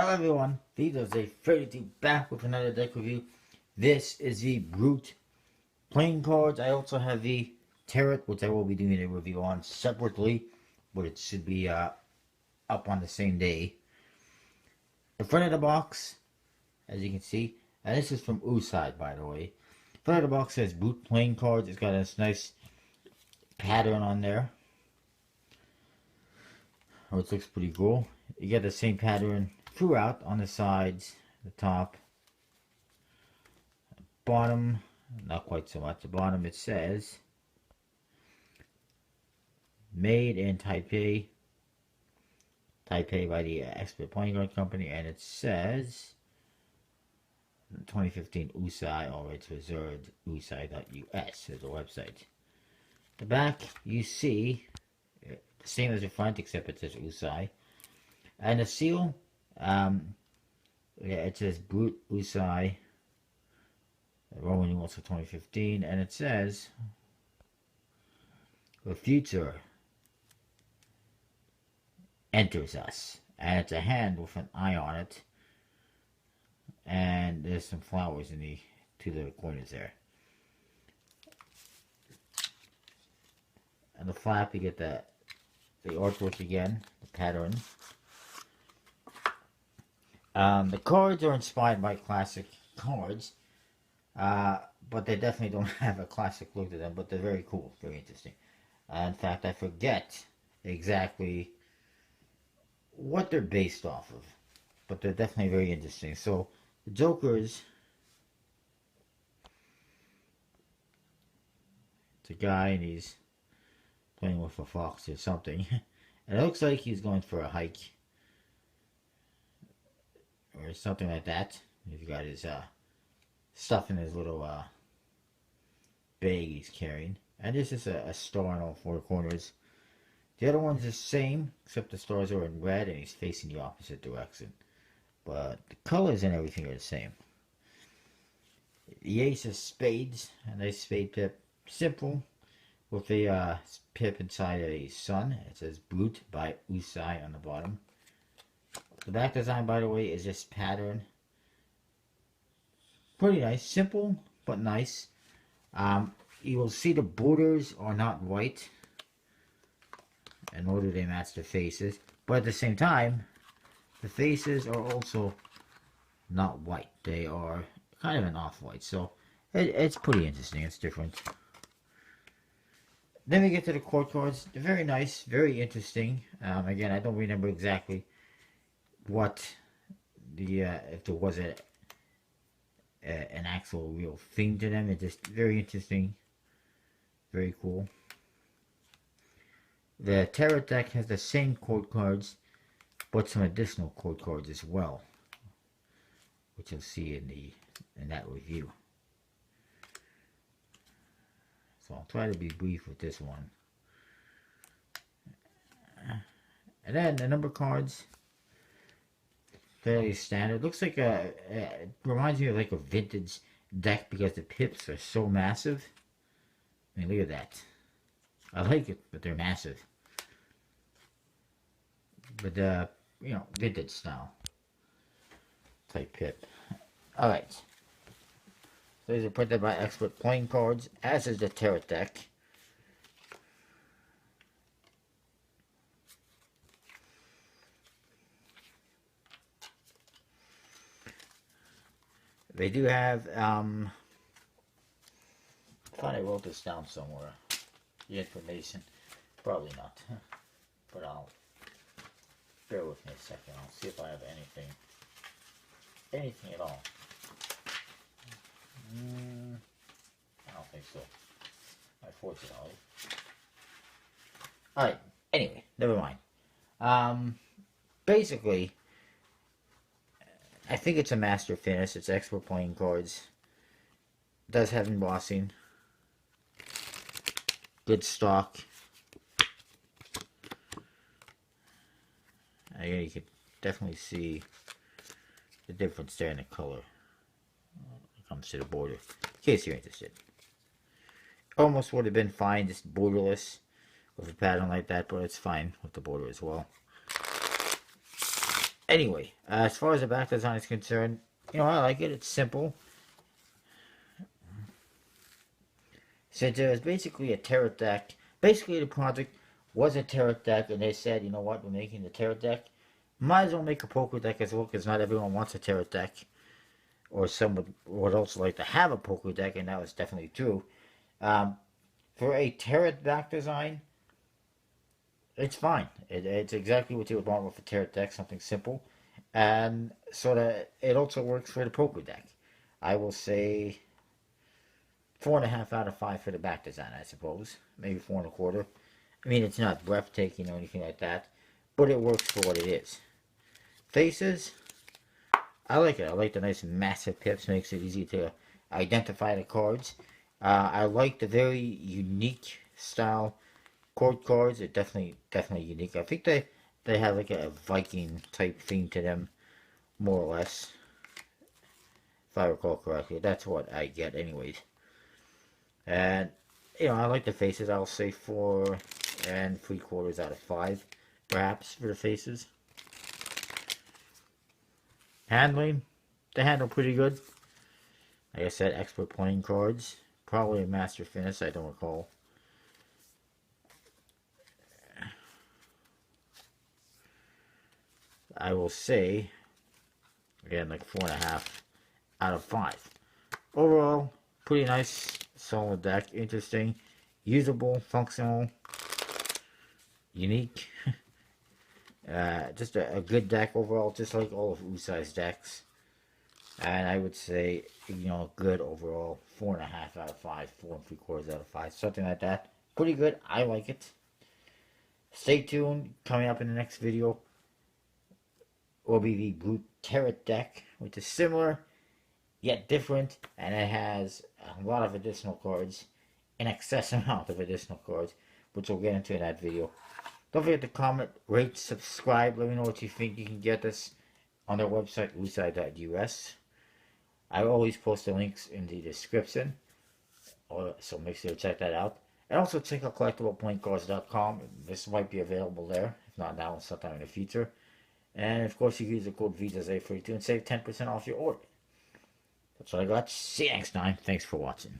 Hello everyone, Vito's32 back with another deck review. This is the Brut playing cards. I also have the Tarot, which I will be doing a review on separately, but it should be up on the same day. The front of the box, as you can see, and this is from Uusi, by the way. The front of the box says Brut playing cards. It's got this nice pattern on there, which looks pretty cool. You get the same pattern throughout on the sides, the top, bottom, not quite so much. The bottom it says made in Taipei by the Expert Playing Card Company, and it says 2015 Uusi, all rights reserved, uusi.us is the website. The back you see the same as the front, except it says Uusi. And the seal, it says Brut Uusi, Roman numerals for 2015, and it says the future enters us, and it's a hand with an eye on it, and there's some flowers in the two little corners there. And the flap, you get the artwork again, the pattern. The cards are inspired by classic cards, but they definitely don't have a classic look to them, but they're very cool, very interesting. In fact, I forget exactly what they're based off of, but they're definitely very interesting. So, the Joker's, it's a guy and he's playing with a fox or something. And it looks like he's going for a hike or something like that. He's got his stuff in his little bag he's carrying. And this is a star in all four corners. The other one's the same, except the stars are in red and he's facing the opposite direction. But the colors and everything are the same. The ace of spades, a nice spade pip. Simple, with a pip inside a sun. It says Brut by Uusi on the bottom. The back design, by the way, is this pattern. Pretty nice. Simple, but nice. You will see the borders are not white, in order they match the faces. But at the same time, the faces are also not white. They are kind of an off-white. So, it's pretty interesting. It's different. Then we get to the court cards. They're very nice, very interesting. Again, I don't remember exactly what the if there was an actual real thing to them. It's just very interesting, very cool. The tarot deck has the same court cards, but some additional court cards as well, which you'll see in that review. So I'll try to be brief with this one. And then the number cards, fairly standard. Looks like it reminds me of like a vintage deck because the pips are so massive. I mean, look at that. I like it, but they're massive. But you know, vintage style type pip. All right. So these are printed by Expert Playing Cards, as is the tarot deck. They do have, I thought I wrote this down somewhere, the information. Probably not, but I'll, bear with me a second. I'll see if I have anything at all. I don't think so, unfortunately. Alright, anyway, never mind. Basically, I think it's a master finish. It's Expert Playing Cards. It does have embossing. Good stock. Again, you can definitely see the difference there in the color when it comes to the border, in case you're interested. Almost would have been fine just borderless with a pattern like that, but it's fine with the border as well. Anyway, as far as the back design is concerned, I like it. It's simple. Since it was basically a tarot deck, basically the project was a tarot deck, and they said, you know what, we're making the tarot deck. Might as well make a poker deck as well, because not everyone wants a tarot deck, or some would also like to have a poker deck, and that was definitely true. Um, for a tarot back design, it's fine. It's exactly what you would want with a tarot deck, something simple. And sort of, it also works for the poker deck. I will say 4.5 out of 5 for the back design, I suppose. Maybe 4.25. I mean, it's not breathtaking or anything like that, but it works for what it is. Faces, I like it. I like the nice massive pips. Makes it easy to identify the cards. I like the very unique style court cards. It definitely unique. I think they have like a Viking type theme to them, more or less, if I recall correctly. That's what I get, anyways. And I like the faces. I'll say 4.75 out of 5, perhaps, for the faces. Handling, they handle pretty good. Like I said, expert playing cards. Probably a master finish, I don't recall. I will say, again, like 4.5 out of 5. Overall, pretty nice, solid deck. Interesting, usable, functional, unique. Just a good deck overall, just like all of Uusi's decks. And I would say, good overall. 4.5 out of 5, 4.75 out of 5, something like that. Pretty good. I like it. Stay tuned. Coming up in the next video will be the Brut Tarot deck, which is similar yet different, and it has a lot of additional cards, an excess amount of additional cards, which we'll get into in that video. Don't forget to comment, rate, subscribe. Let me know what you think. You can get this on their website, uusi.us. I always post the links in the description, so make sure to check that out. And also check out collectibleplayingcards.com. This might be available there, if not now, sometime in the future. And of course, you can use the code VJZ42 and save 10% off your order. That's what I got. See you next time. Thanks for watching.